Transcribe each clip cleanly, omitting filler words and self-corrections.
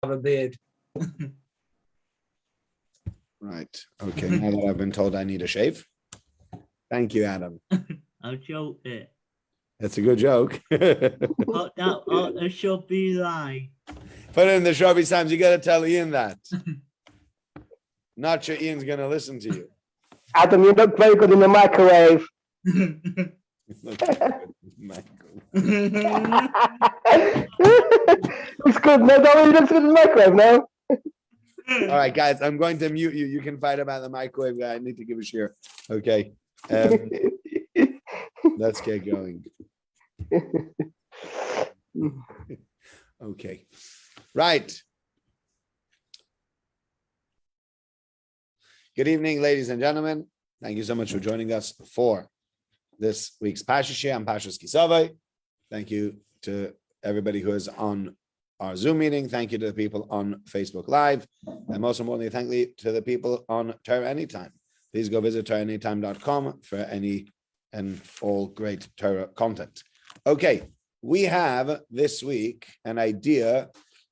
have a beard. Right. Okay. Now that I've been told I need a shave. Thank you, Adam. I'll joke it. That's a good joke. What it should be like. Put it in the Shabby Times. You got to tell Ian that. Not sure Ian's going to listen to you. Adam, you look very good in the microwave. Looks good. No, don't looks good in the microwave now. All right, guys, I'm going to mute you. You can fight about the microwave guy. I need to give a share. Okay. Let's get going. Okay. Right. Good evening, ladies and gentlemen. Thank you so much for joining us for this week's Parasha and Parasha Ki Savo. Thank you to everybody who is on our Zoom meeting. Thank you to the people on Facebook Live. And most importantly, thank you to the people on Torah Anytime. Please go visit TorahAnytime.com for any and all great Torah content. Okay, we have this week an idea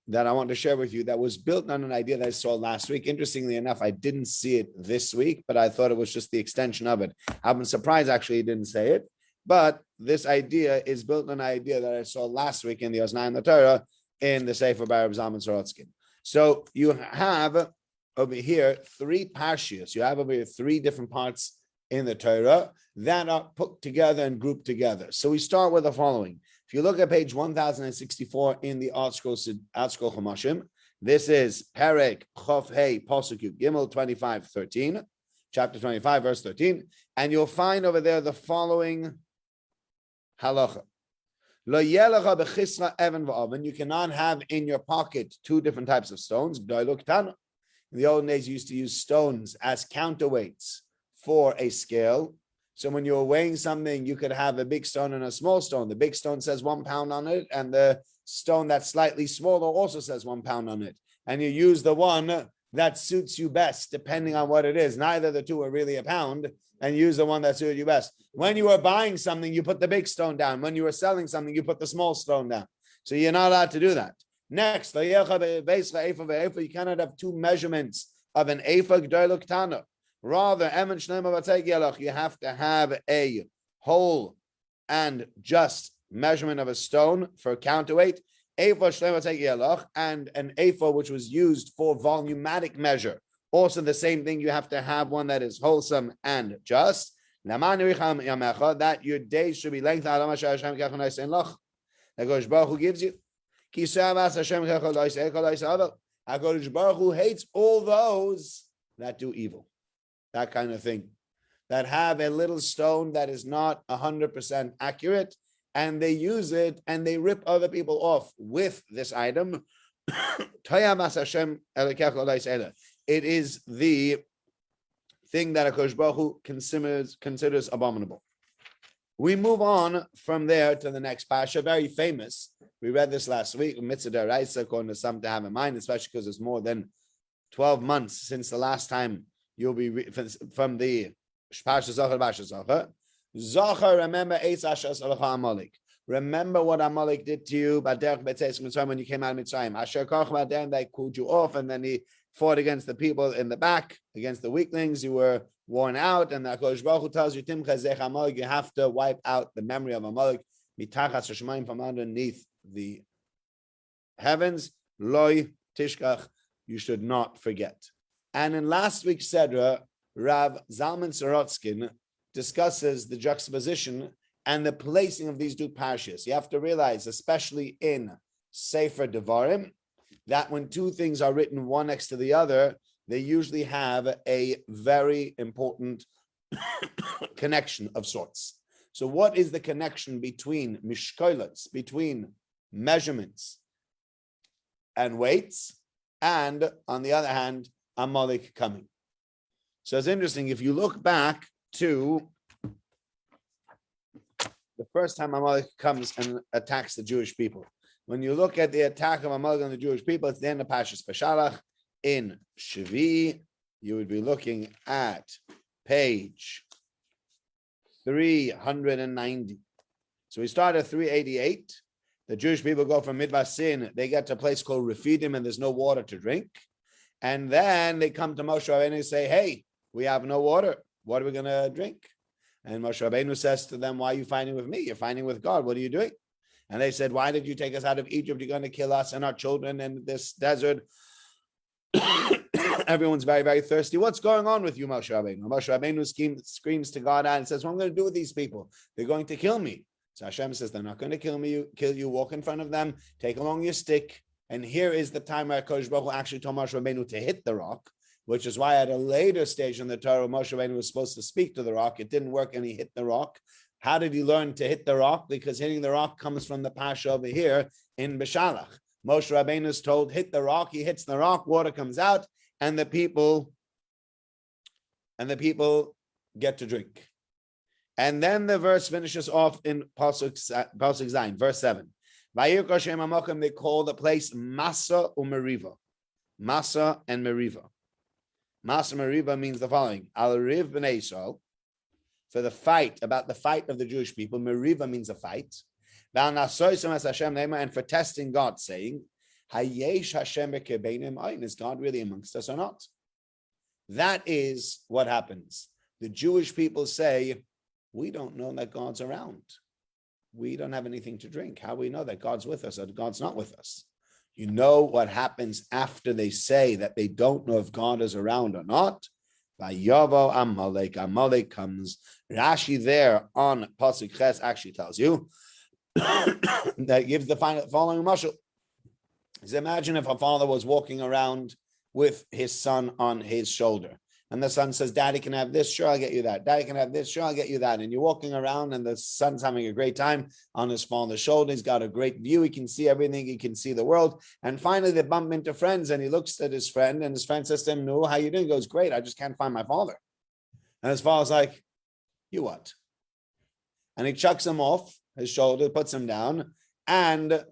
that I want to share with you that was built on an idea that I saw last week. Interestingly enough, I didn't see it this week, but I thought it was just the extension of it. I'm surprised actually he didn't say it, but this idea is built on an idea that I saw last week in the Oznai and the Torah in the Sefer by Reb Zalman Sorotzkin. So you have over here three parshias. You have over here three different parts in the Torah that are put together and grouped together. So we start with the following. If you look at page 1064 in the Art Scroll Chumashim, this is Perek Chof Hey Pasuk Yud Gimel 25:13, chapter 25, verse 13, and you'll find over there the following halacha. Lo yelecha bechisra even v'oven. You cannot have in your pocket two different types of stones. In the olden days, you used to use stones as counterweights for a scale. So when you were weighing something, you could have a big stone and a small stone. The big stone says 1 pound on it, and the stone that's slightly smaller also says 1 pound on it. And you use the one that suits you best, depending on what it is. Neither the two are really a pound, and use the one that suited you best. When you were buying something, you put the big stone down. When you were selling something, you put the small stone down. So you're not allowed to do that. Next, you cannot have two measurements of an ephah g'dayla k'tana. Rather, you have to have a whole and just measurement of a stone for counterweight, and an ephah which was used for volumetric measure. Also, the same thing, you have to have one that is wholesome and just. That your days should be lengthened. That Baruch Hu gives you. HaKadosh Baruch Hu hates all those that do evil. That kind of thing, that have a little stone that is not 100% accurate, and they use it and they rip other people off with this item. It is the thing that HaKadosh Baruch Hu considers abominable. We move on from there to the next parasha, very famous. We read this last week, Mitzvah D'Oraisa, according to some to have in mind, especially because it's more than 12 months since the last time you'll be from the Parasha Zachar, Parasha Zachar. Zachar, remember Amalek. Remember what Amalek did to you when you came out of Mitzrayim. Asher Kach they called you off, and then he fought against the people in the back, against the weaklings. You were worn out, and the HaKadosh Baruch Hu tells you, you have to wipe out the memory of Amalek from underneath the heavens. Loi tishkach, you should not forget. And in last week's Sedra, Rav Zalman Sorotzkin discusses the juxtaposition and the placing of these two parashas. You have to realize, especially in Sefer Devarim, that when two things are written one next to the other, they usually have a very important connection of sorts. So what is the connection between mishkolos, between measurements and weights, and on the other hand, Amalek coming? So it's interesting, if you look back to the first time Amalek comes and attacks the Jewish people. When you look at the attack of Amalek on the Jewish people, it's the end of Parshas Beshalach in Shvi. You would be looking at page 390. So we start at 388, The Jewish people go from Midbar Sin, they get to a place called Refidim, and there's no water to drink. And then they come to Moshe Rabbeinu and say, hey, we have no water. What are we going to drink? And Moshe Rabbeinu says to them, why are you fighting with me? You're fighting with God. What are you doing? And they said, why did you take us out of Egypt? You're going to kill us and our children in this desert. Everyone's very, very thirsty. What's going on with you, Moshe Rabbeinu? Moshe Rabbeinu screams to God out and says, what am I going to do with these people? They're going to kill me. So Hashem says, they're not going to kill you. Walk in front of them, take along your stick. And here is the time where Kodesh Baruch Hu actually told Moshe Rabbeinu to hit the rock, which is why at a later stage in the Torah, Moshe Rabbeinu was supposed to speak to the rock. It didn't work and he hit the rock. How did he learn to hit the rock? Because hitting the rock comes from the Pasha over here in Beshalach. Moshe Rabbeinu is told, hit the rock. He hits the rock, water comes out, and the people get to drink. And then the verse finishes off in Pasuk Zayin, verse 7. They call the place Masa u'Meriva. Masa and Meriva. Masa Meriva means the following. Al-Riv b'nei Yisrael. For the fight, about the fight of the Jewish people. Meriva means a fight. And for testing God, saying, Hayesh Hashem b'kebeinim, is God really amongst us or not? That is what happens. The Jewish people say, we don't know that God's around. We don't have anything to drink. How do we know that God's with us or God's not with us? You know what happens after they say that they don't know if God is around or not? Vayavo Amalek. Amalek comes. Rashi there on Pasuk Ches actually tells you that gives the following mashal. So imagine if a father was walking around with his son on his shoulder. And the son says, Daddy, can I have this? Sure, I'll get you that. Daddy, can I have this? Sure, I'll get you that. And you're walking around and the son's having a great time on his father's shoulder. He's got a great view. He can see everything. He can see the world. And finally, they bump into friends and he looks at his friend and his friend says to him, no, how you doing? He goes, great. I just can't find my father. And his father's like, you what? And he chucks him off his shoulder, puts him down. And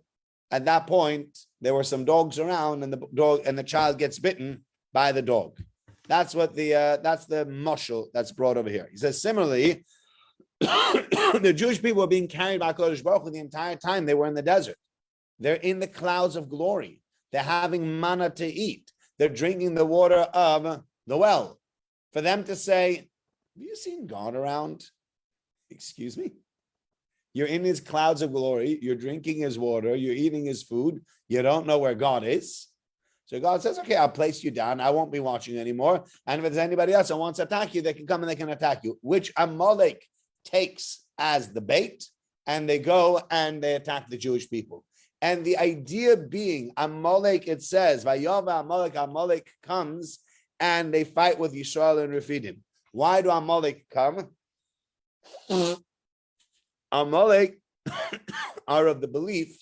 at that point, there were some dogs around and the child gets bitten by the dog. That's what that's the mashal that's brought over here. He says, similarly, the Jewish people were being carried by Kodesh Baruch Hu the entire time they were in the desert. They're in the clouds of glory. They're having manna to eat. They're drinking the water of the well. For them to say, have you seen God around? Excuse me? You're in his clouds of glory. You're drinking his water. You're eating his food. You don't know where God is. So God says, okay, I'll place you down. I won't be watching anymore. And if there's anybody else that wants to attack you, they can come and they can attack you, which Amalek takes as the bait. And they go and they attack the Jewish people. And the idea being, Amalek, it says, Vayava Amalek, Amalek comes and they fight with Yisrael and Refidim. Why do Amalek come? Amalek are of the belief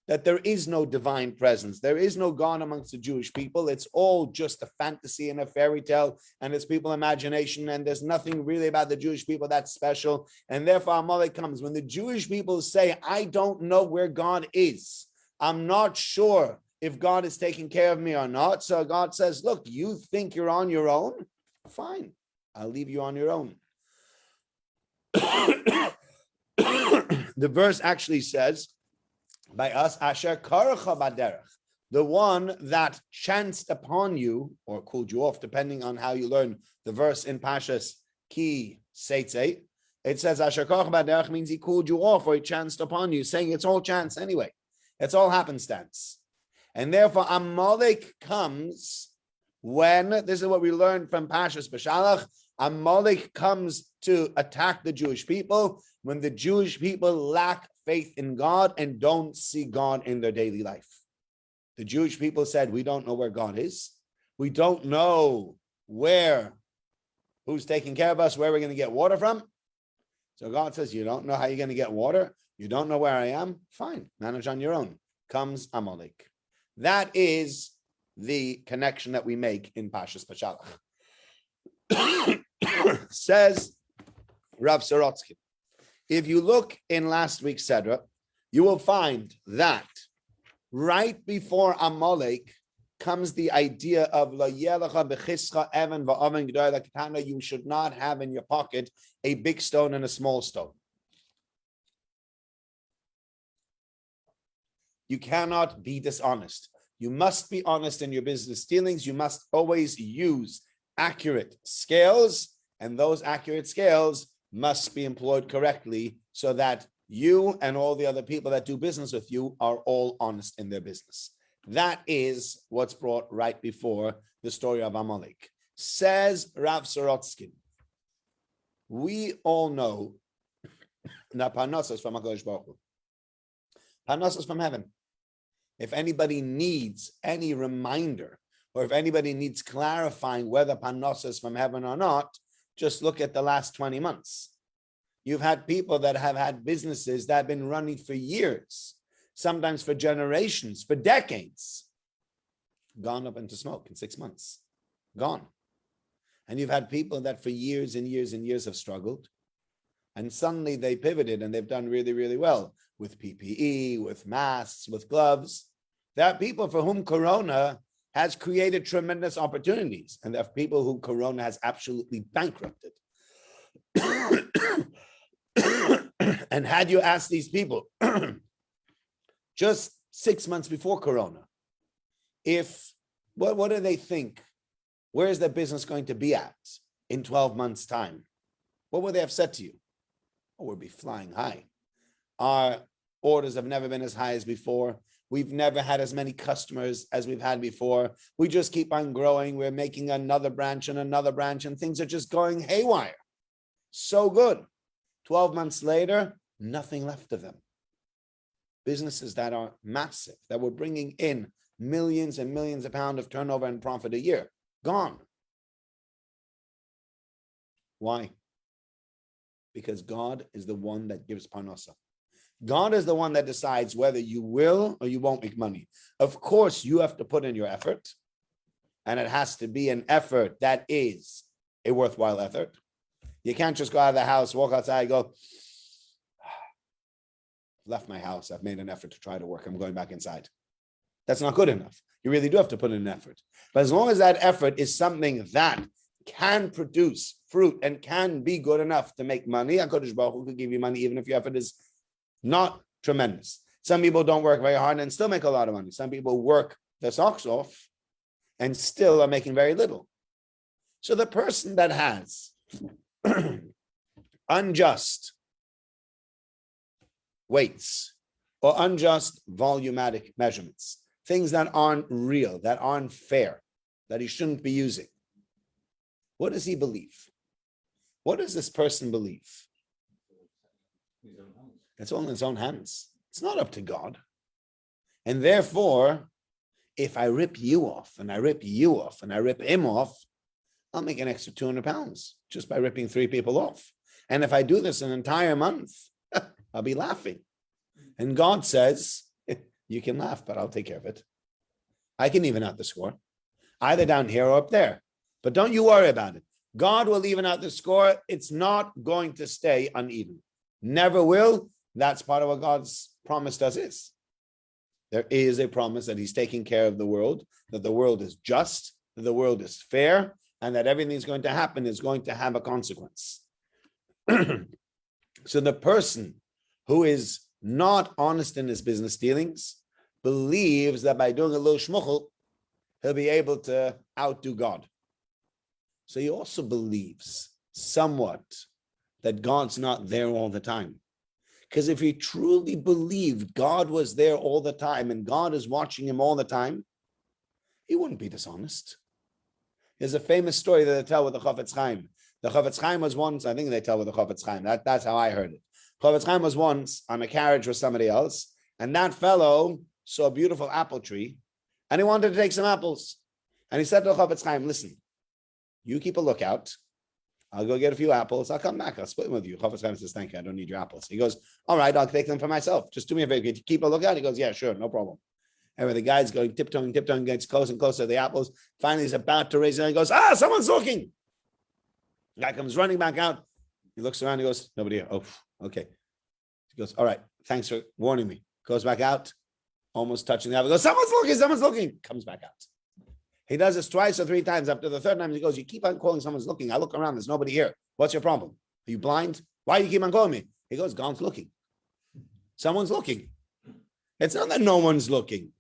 that there is no divine presence. There is no God amongst the Jewish people. It's all just a fantasy and a fairy tale, and it's people's imagination, and there's nothing really about the Jewish people that's special. And therefore, Amalek comes. When the Jewish people say, I don't know where God is, I'm not sure if God is taking care of me or not. So God says, look, you think you're on your own? Fine, I'll leave you on your own. The verse actually says, by us, Asher Karacha Baderech, the one that chanced upon you or called you off, depending on how you learn the verse in Parasha Ki Savo. It says Asher Karacha Baderech means he called you off or he chanced upon you, saying it's all chance anyway. It's all happenstance. And therefore, Amalek comes when, this is what we learned from Parashas Beshalach, Amalek comes to attack the Jewish people when the Jewish people lack faith in God and don't see God in their daily life. The Jewish people said, we don't know where God is. We don't know who's taking care of us, where we're going to get water from. So God says, you don't know how you're going to get water. You don't know where I am. Fine, manage on your own. Comes Amalek. That is the connection that we make in Parshas Beshalach. Says Rav Sorotsky, if you look in last week's Sedra, you will find that right before Amalek comes the idea of La Yelecha B'chischa Evan Va'aven G'day L'Katana. You should not have in your pocket a big stone and a small stone. You cannot be dishonest. You must be honest in your business dealings. You must always use accurate scales, and those accurate scales must be employed correctly so that you and all the other people that do business with you are all honest in their business. That is what's brought right before the story of Amalek. Says Rav Sorotskin, we all know that Parnassus from HaKadosh Baruch Hu. Parnassus from heaven. If anybody needs any reminder, or if anybody needs clarifying whether Parnassus is from heaven or not, just look at the last 20 months. You've had people that have had businesses that have been running for years, sometimes for generations, for decades, gone up into smoke in 6 months, gone. And you've had people that for years and years and years have struggled, and suddenly they pivoted and they've done really, really well with PPE, with masks, with gloves. There are people for whom Corona has created tremendous opportunities, and there are people who Corona has absolutely bankrupted. And had you asked these people just 6 months before Corona, what do they think? Where is their business going to be at in 12 months' time? What would they have said to you? Oh, we'll be flying high. Our orders have never been as high as before. We've never had as many customers as we've had before. We just keep on growing. We're making another branch, and things are just going haywire. So good. 12 months later, nothing left of them. Businesses that are massive, that were bringing in millions and millions of pounds of turnover and profit a year, gone. Why? Because God is the one that gives parnasa. God is the one that decides whether you will or you won't make money. Of course, you have to put in your effort, and it has to be an effort that is a worthwhile effort. You can't just go out of the house, walk outside, go, left my house, I've made an effort to try to work, I'm going back inside. That's not good enough. You really do have to put in an effort. But as long as that effort is something that can produce fruit and can be good enough to make money, HaKadosh Baruch Hu could give you money even if your effort is not tremendous. Some people don't work very hard and still make a lot of money. Some people work their socks off and still are making very little. So the person that has unjust weights or unjust volumatic measurements, things that aren't real, that aren't fair, that he shouldn't be using, what does he believe? What does this person believe? It's all in his own hands. It's not up to God. And therefore, if I rip you off and I rip you off and I rip him off, I'll make an extra 200 pounds just by ripping 3 people off. And if I do this an entire month, I'll be laughing. And God says, you can laugh, but I'll take care of it. I can even out the score, either down here or up there. But don't you worry about it. God will even out the score. It's not going to stay uneven. Never will. That's part of what God's promise does is. There is a promise that he's taking care of the world, that the world is just, that the world is fair, and that everything that's going to happen is going to have a consequence. So the person who is not honest in his business dealings believes that by doing a little shmuchel, he'll be able to outdo God. So he also believes somewhat that God's not there all the time. Because if he truly believed God was there all the time and God is watching him all the time, he wouldn't be dishonest. There's a famous story that they tell with the Chafetz Chaim. The Chafetz Chaim was once, I think they tell with the Chafetz Chaim, that's how I heard it. Chafetz Chaim was once on a carriage with somebody else, and that fellow saw a beautiful apple tree, and he wanted to take some apples. And he said to the Chafetz Chaim, listen, you keep a lookout. I'll go get a few apples. I'll come back. I'll split them with you. Chafetz Chaim says, thank you. I don't need your apples. He goes, all right, I'll take them for myself. Just do me a favor. Could you keep a lookout? He goes, yeah, sure. No problem. Anyway, the guy's going tiptoeing, gets close and closer to the apples. Finally, he's about to raise it. And he goes, someone's looking. The guy comes running back out. He looks around. He goes, nobody here. Oh, okay. He goes, all right. Thanks for warning me. Goes back out, almost touching the apple. He goes, someone's looking. Comes back out. He does this 2 or 3 times. After the 3rd time, he goes, you keep on calling someone's looking. I look around. There's nobody here. What's your problem? Are you blind? Why do you keep on calling me? He goes, God's looking. Someone's looking. It's not that no one's looking.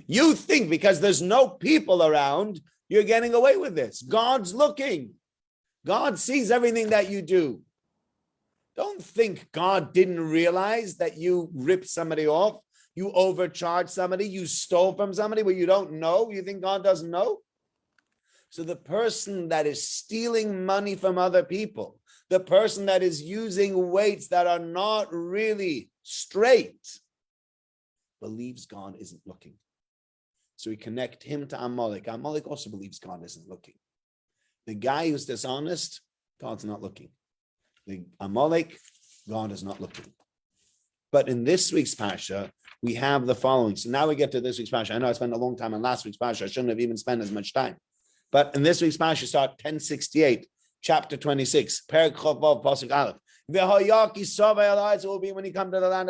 You think because there's no people around, you're getting away with this. God's looking. God sees everything that you do. Don't think God didn't realize that you ripped somebody off, you overcharged somebody, you stole from somebody, but you don't know. You think God doesn't know? So the person that is stealing money from other people, the person that is using weights that are not really straight, believes God isn't looking. So we connect him to Amalek. Amalek also believes God isn't looking. The guy who's dishonest, God's not looking. The Amalek, God is not looking. But in this week's Pasha, we have the following. So now we get to this week's Pasha. I know I spent a long time on last week's Pasha. I shouldn't have even spent as much time. But in this week's Pasha, start 1068, chapter 26, Perek Chovav, Pasuk Aleph. V'hoya ki savo it will be when you come to the land,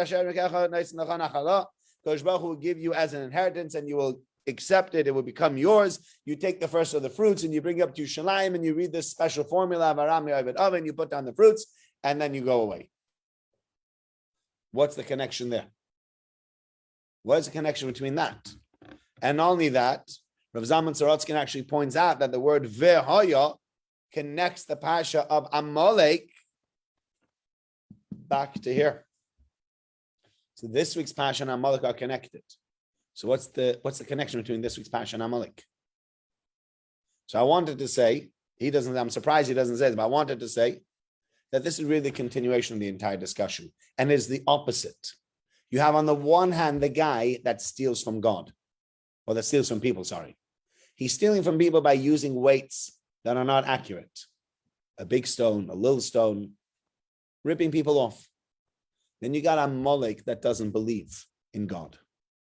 Kosh Baruch Hu will give you as an inheritance, and you will accept it. It will become yours. You take the first of the fruits, and you bring it up to Yerushalayim, and you read this special formula of Aram Yovid Oven. You put down the fruits, and then you go away. What's the connection there? What is the connection between that? And not only that, Rav Zalman Sorotzkin actually points out that the word Vehoya connects the Pasha of Amalek back to here. So this week's Pasha and Amalek are connected. So what's the connection between this week's Pasha and Amalek? So I wanted to say, I'm surprised he doesn't say this, but I wanted to say that this is really the continuation of the entire discussion and is the opposite. You have on the one hand the guy that steals from God, or that steals from people, sorry. He's stealing from people by using weights that are not accurate. A big stone, a little stone, ripping people off. Then you got Amalek that doesn't believe in God.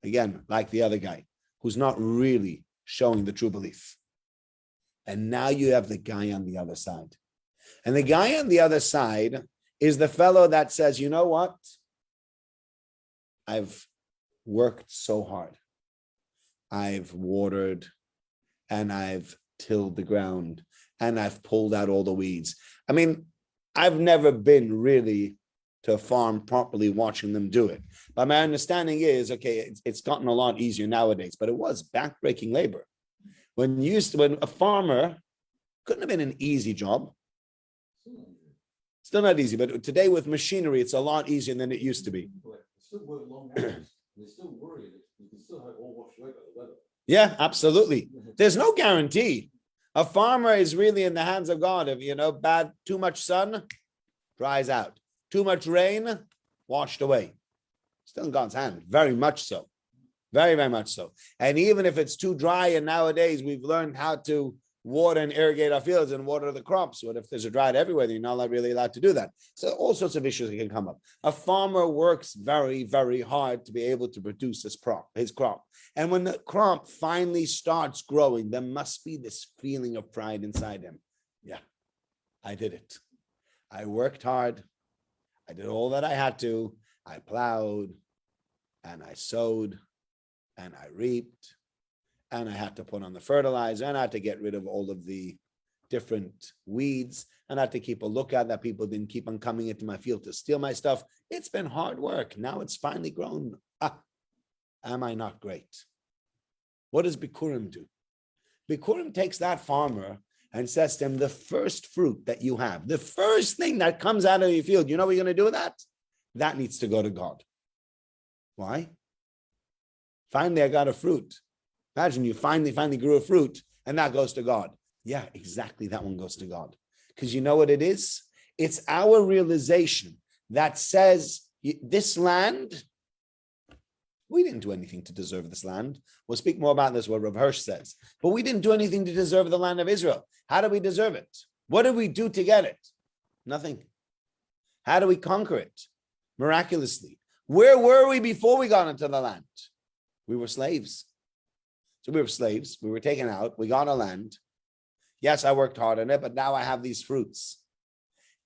Again, like the other guy, who's not really showing the true belief. And now you have the guy on the other side. And the guy on the other side is the fellow that says, you know what? I've worked so hard. I've watered and I've tilled the ground and I've pulled out all the weeds. I mean, I've never been really to a farm properly watching them do it. But my understanding is, okay, it's gotten a lot easier nowadays, but it was backbreaking labor. When a farmer, couldn't have been an easy job. Still not easy, but today with machinery, it's a lot easier than it used to be. Still work long hours. They still worry that you can still have all washed away by the weather. Yeah, absolutely. There's no guarantee. A farmer is really in the hands of God. If, too much sun, dries out. Too much rain, washed away. Still in God's hand, very much so. Very, very much so. And even if it's too dry, and nowadays we've learned how to water and irrigate our fields and water the crops. What if there's a drought everywhere? You're not really allowed to do that. So all sorts of issues can come up. A farmer works very, very hard to be able to produce his crop. And when the crop finally starts growing, there must be this feeling of pride inside him. Yeah, I did it. I worked hard. I did all that I had to. I plowed and I sowed and I reaped. And I had to put on the fertilizer, and I had to get rid of all of the different weeds, and I had to keep a lookout that people didn't keep on coming into my field to steal my stuff. It's been hard work. Now it's finally grown. Am I not great? What does Bikurim do? Bikurim takes that farmer and says to him, the first fruit that you have, the first thing that comes out of your field, you know what you're going to do with that? That needs to go to God. Why? Finally, I got a fruit. Imagine you finally grew a fruit and that goes to God. Yeah, exactly. That one goes to God. Because you know what it is? It's our realization that says this land, we didn't do anything to deserve this land. We'll speak more about this, what Rav Hirsch says. But we didn't do anything to deserve the land of Israel. How do we deserve it? What did we do to get it? Nothing. How do we conquer it? Miraculously. Where were we before we got into the land? We were slaves. So we were slaves, we were taken out, we got a land. Yes, I worked hard on it, but now I have these fruits.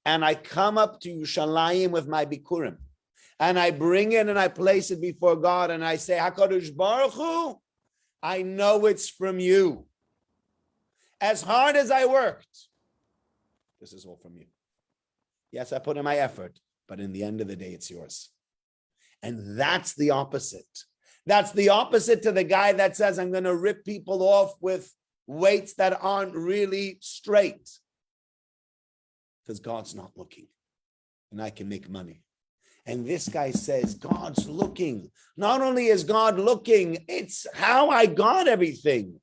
And I come up to Yerushalayim with my Bikurim. And I bring it and I place it before God and I say, HaKadosh Baruch Hu, I know it's from you. As hard as I worked, this is all from you. Yes, I put in my effort, but in the end of the day, it's yours. And that's the opposite That's the opposite to the guy that says, I'm going to rip people off with weights that aren't really straight. Because God's not looking, and I can make money. And this guy says, God's looking. Not only is God looking, it's how I got everything.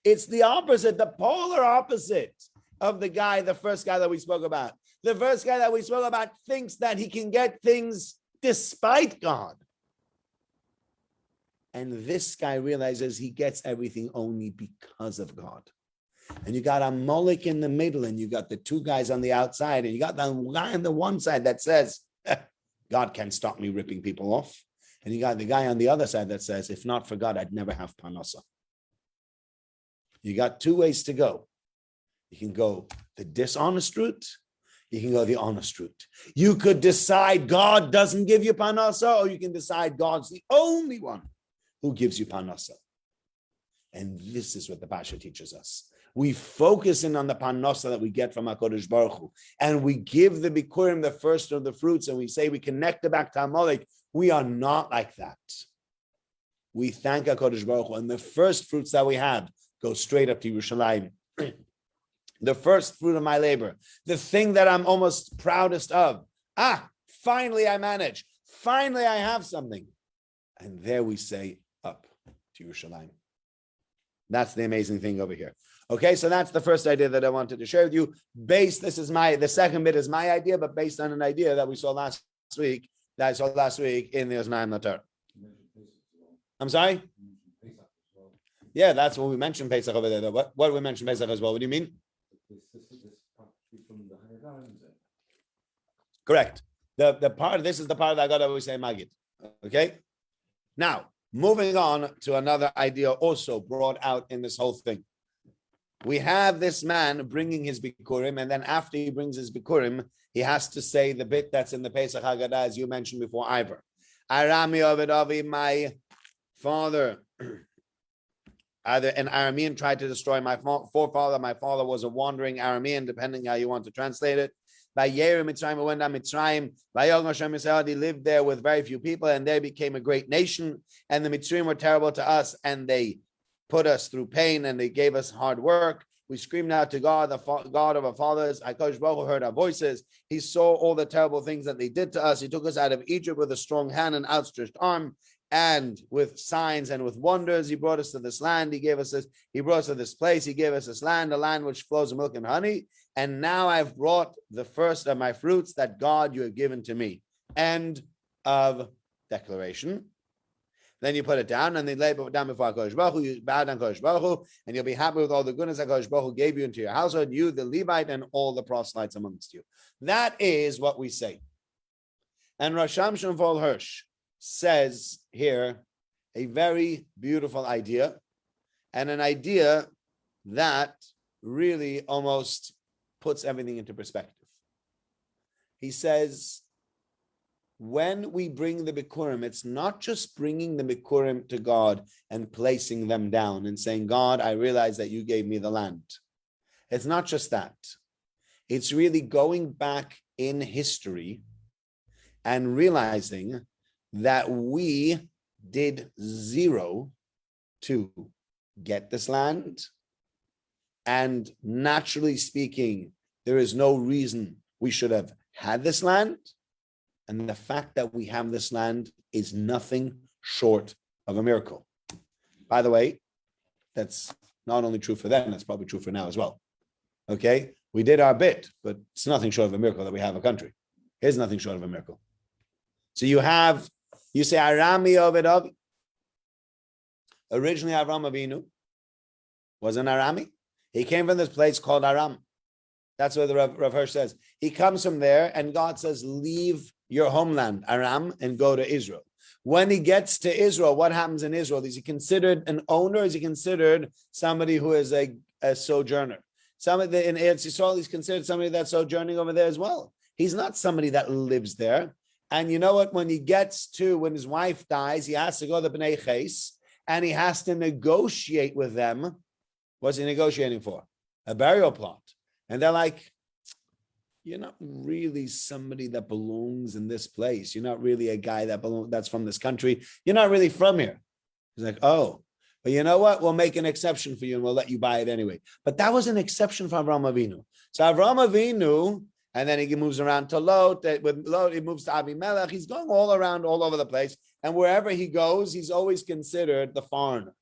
It's the opposite, the polar opposite of the first guy that we spoke about. The first guy that we spoke about thinks that he can get things despite God. And this guy realizes he gets everything only because of God. And you got a Moloch in the middle, and you got the two guys on the outside, and you got the guy on the one side that says, God can't stop me ripping people off. And you got the guy on the other side that says, if not for God, I'd never have Parnasa. You got two ways to go. You can go the dishonest route. You can go the honest route. You could decide God doesn't give you Parnasa, or you can decide God's the only one who gives you Parnasa. And this is what the Pasha teaches us. We focus in on the Parnasa that we get from HaKadosh Baruch Hu, and we give the Bikurim the first of the fruits, and we say we connect it back to Amalek. We are not like that. We thank HaKadosh Baruch Hu, and the first fruits that we have go straight up to Yerushalayim. The first fruit of my labor, the thing that I'm almost proudest of. Finally I manage. Finally I have something. And there we say up to Yerushalayim. That's the amazing thing over here. Okay, so that's the first idea that I wanted to share with you. The second bit is my idea, but based on an idea that we saw last week, in the Osnaim Latar. I'm sorry? Yeah, that's what we mentioned Pesach over there. What did we mention Pesach as well? What do you mean? Correct. This is the part that I got to always say Magid. Okay? Now, moving on to another idea also brought out in this whole thing. We have this man bringing his Bikurim, and then after he brings his Bikurim, he has to say the bit that's in the Pesach Haggadah, as you mentioned before, Ivor. Arami Ovid Avi, my father, either an Aramean tried to destroy my forefather. My father was a wandering Aramean, depending how you want to translate it. By Yerim Mitzrayim, went down Mitzrayim. By Yom Hashem Yisrael, he lived there with very few people, and they became a great nation. And the Mitzrayim were terrible to us, and they put us through pain, and they gave us hard work. We screamed out to God, the God of our fathers. HaKadosh Baruch Hu heard our voices. He saw all the terrible things that they did to us. He took us out of Egypt with a strong hand and outstretched arm, and with signs and with wonders. He brought us to this land. He brought us to this place. He gave us this land, a land which flows with milk and honey. And now I've brought the first of my fruits that God you have given to me. End of declaration. Then you put it down, and they lay it down before HaKadosh Baruch Hu. You bow down HaKadosh Baruch Hu, and you'll be happy with all the goodness HaKadosh Baruch Hu gave you into your household, you, the Levite, and all the proselytes amongst you. That is what we say. And Rasham Shemvol Hirsch says here a very beautiful idea, and an idea that really almost puts everything into perspective. He says, when we bring the Bikurim, it's not just bringing the Bikurim to God and placing them down and saying, God, I realize that you gave me the land. It's not just that. It's really going back in history and realizing that we did zero to get this land. And naturally speaking, there is no reason we should have had this land. And the fact that we have this land is nothing short of a miracle. By the way, that's not only true for them, that's probably true for now as well. Okay? We did our bit, but it's nothing short of a miracle that we have a country. It's nothing short of a miracle. So you say, Arami Ovid Avi. Originally, Avram Avinu was an Arami. He came from this place called Aram. That's what the Rav Hirsch says. He comes from there, and God says, leave your homeland, Aram, and go to Israel. When he gets to Israel, what happens in Israel? Is he considered an owner? Is he considered somebody who is a sojourner? Somebody in Eretz Yisrael, he's considered somebody that's sojourning over there as well. He's not somebody that lives there. And you know what? When his wife dies, he has to go to the Bnei Ches, and he has to negotiate with them. What's he negotiating for? A burial plot. And they're like, you're not really somebody that belongs in this place. You're not really a guy that's from this country. You're not really from here. He's like, oh, but you know what? We'll make an exception for you and we'll let you buy it anyway. But that was an exception for Avraham Avinu. So Avraham Avinu, and then he moves around to Lot. With Lot, he moves to Abimelech. He's going all around, all over the place. And wherever he goes, he's always considered the foreigner.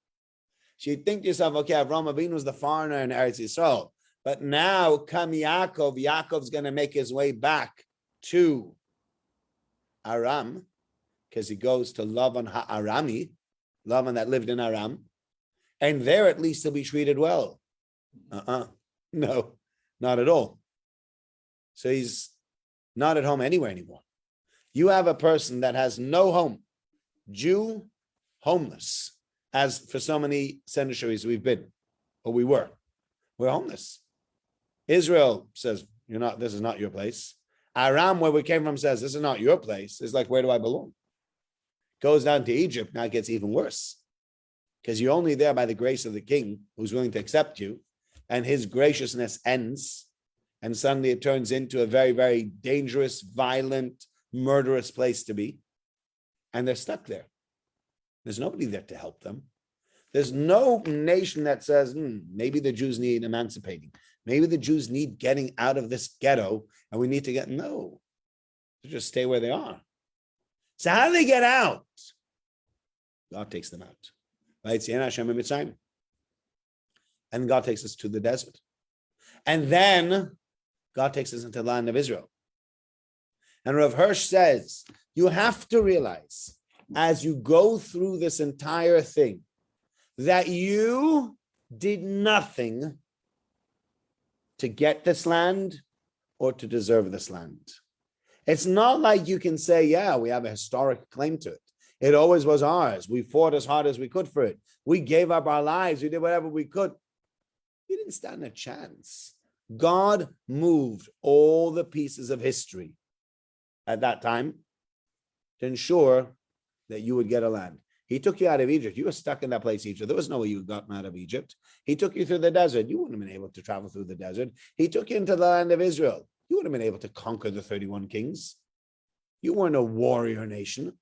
So you think to yourself, okay, Avraham Avinu is the foreigner in Eretz Yisrael. But now, come Yaakov, Yaakov's going to make his way back to Aram, because he goes to Lavan HaArami, Lavan that lived in Aram. And there at least he'll be treated well. No, not at all. So he's not at home anywhere anymore. You have a person that has no home, Jew, homeless, as for so many centuries we've been, or we're homeless. Israel says, this is not your place. Aram, where we came from, says, this is not your place. It's like, where do I belong? Goes down to Egypt, now it gets even worse. Because you're only there by the grace of the king who's willing to accept you, and his graciousness ends, and suddenly it turns into a very, very dangerous, violent, murderous place to be. And they're stuck there. There's nobody there to help them. There's no nation that says, maybe the Jews need emancipating. Maybe the Jews need getting out of this ghetto, and we need to no. They just stay where they are. So how do they get out? God takes them out. And God takes us to the desert. And then God takes us into the land of Israel. And Rav Hirsch says, you have to realize, as you go through this entire thing, that you did nothing to get this land or to deserve this land. It's not like you can say, yeah, we have a historic claim to it. It always was ours. We fought as hard as we could for it. We gave up our lives. We did whatever we could. You didn't stand a chance. God moved all the pieces of history at that time to ensure that you would get a land. He took you out of Egypt. You were stuck in that place, Egypt. There was no way you had gotten out of Egypt. He took you through the desert. You wouldn't have been able to travel through the desert. He took you into the land of Israel. You wouldn't have been able to conquer the 31 kings. You weren't a warrior nation.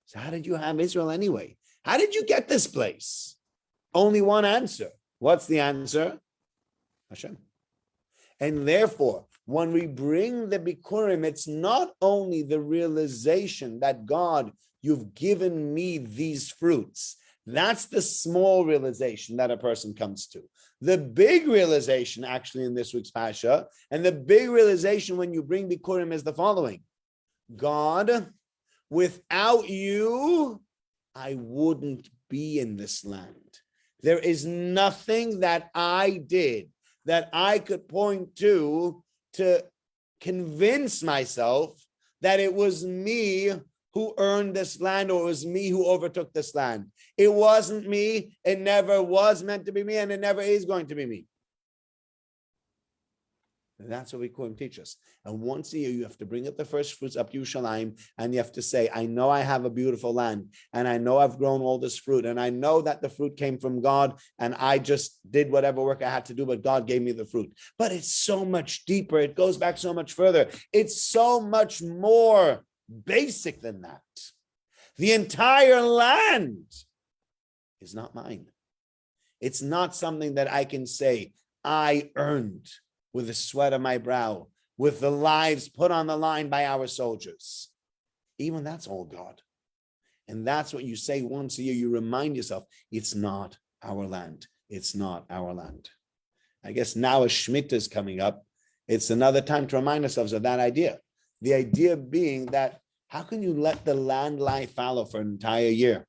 So how did you have Israel anyway? How did you get this place? Only one answer. What's the answer? Hashem. And therefore, when we bring the Bikurim, it's not only the realization that God, you've given me these fruits. That's the small realization that a person comes to. The big realization, actually, in this week's Pasha, and the big realization when you bring Bikurim is the following. God, without you, I wouldn't be in this land. There is nothing that I did that I could point to convince myself that it was me who earned this land or it was me who overtook this land. It wasn't me. It never was meant to be me, and it never is going to be me. And that's what we Bikurim teach us. And once a year, you have to bring up the first fruits up to Yerushalayim, and you have to say, I know I have a beautiful land, and I know I've grown all this fruit, and I know that the fruit came from God, and I just did whatever work I had to do, but God gave me the fruit. But it's so much deeper. It goes back so much further. It's so much more basic than that. The entire land is not mine. It's not something that I can say, I earned with the sweat of my brow, with the lives put on the line by our soldiers. Even that's all God. And that's what you say once a year. You remind yourself, it's not our land. It's not our land. I guess now as Shemitah is coming up, it's another time to remind ourselves of that idea. The idea being that how can you let the land lie fallow for an entire year?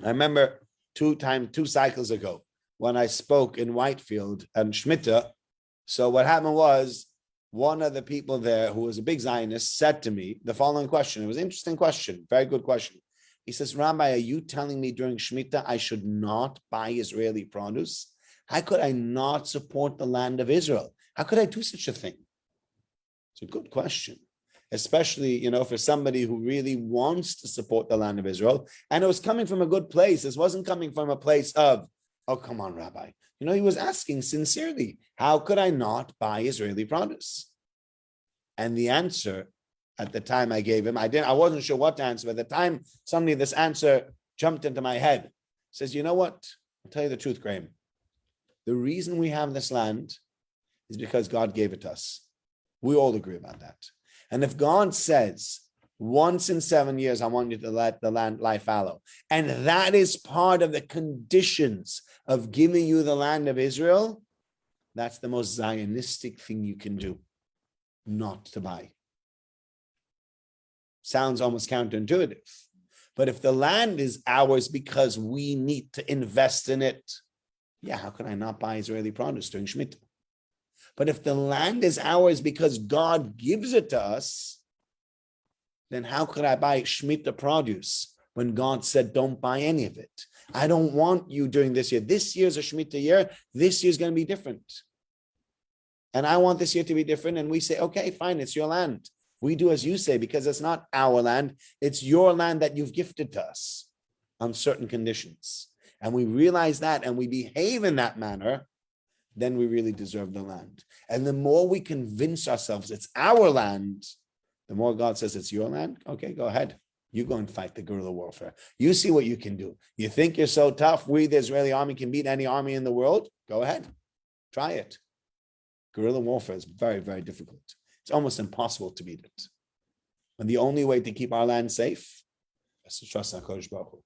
I remember two cycles ago when I spoke in Whitefield and Shemitah. So what happened was one of the people there who was a big Zionist said to me the following question. It was an interesting question, very good question. He says, Rabbi, are you telling me during Shemitah I should not buy Israeli produce? How could I not support the land of Israel? How could I do such a thing? It's a good question, especially, for somebody who really wants to support the land of Israel. And it was coming from a good place. This wasn't coming from a place of Oh, come on, Rabbi. You know, he was asking sincerely, how could I not buy Israeli produce? And the answer at the time I gave him, I wasn't sure what to answer, but at the time, suddenly this answer jumped into my head. He says, you know what? I'll tell you the truth, Graham. The reason we have this land is because God gave it to us. We all agree about that. And if God says, once in 7 years, I want you to let the land lie fallow, and that is part of the conditions of giving you the land of Israel, that's the most Zionistic thing you can do, not to buy. Sounds almost counterintuitive. But if the land is ours because we need to invest in it, yeah, how could I not buy Israeli produce during Shemitah? But if the land is ours because God gives it to us, then how could I buy Shemitah produce when God said, don't buy any of it? I don't want you during this year. This year's a Shemitah year. This year's going to be different. And I want this year to be different. And we say, okay, fine, it's your land. We do as you say, because it's not our land. It's your land that you've gifted to us on certain conditions. And we realize that and we behave in that manner, then we really deserve the land. And the more we convince ourselves it's our land, the more God says it's your land. Okay, go ahead. You go and fight the guerrilla warfare. You see what you can do. You think you're so tough, we, the Israeli army, can beat any army in the world? Go ahead. Try it. Guerrilla warfare is very, very difficult. It's almost impossible to beat it. And the only way to keep our land safe is to trust in HaKadosh Baruch Hu.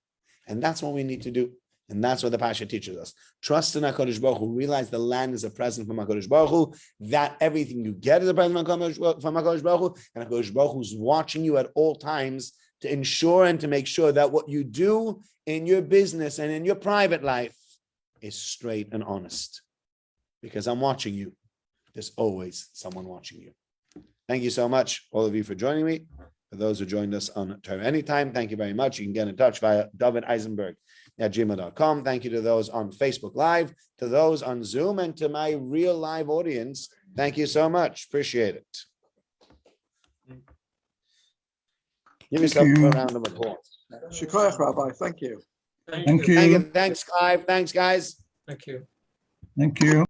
And that's what we need to do. And that's what the Pasha teaches us. Trust in HaKadosh Baruch Hu. Realize the land is a present from HaKadosh Baruch Hu. That everything you get is a present from HaKadosh Baruch Hu. And HaKadosh Baruch Hu is watching you at all times to ensure and to make sure that what you do in your business and in your private life is straight and honest. Because I'm watching you. There's always someone watching you. Thank you so much, all of you, for joining me. For those who joined us on Torah Anytime, thank you very much. You can get in touch via davideisenberg@gmail.com. Thank you to those on Facebook Live, to those on Zoom, and to my real live audience. Thank you so much. Appreciate it. Give yourself a round of applause. Shikoyach, Rabbi. Thank you. Thank you. Thank you. Thanks, Clive. Thanks, guys. Thank you. Thank you.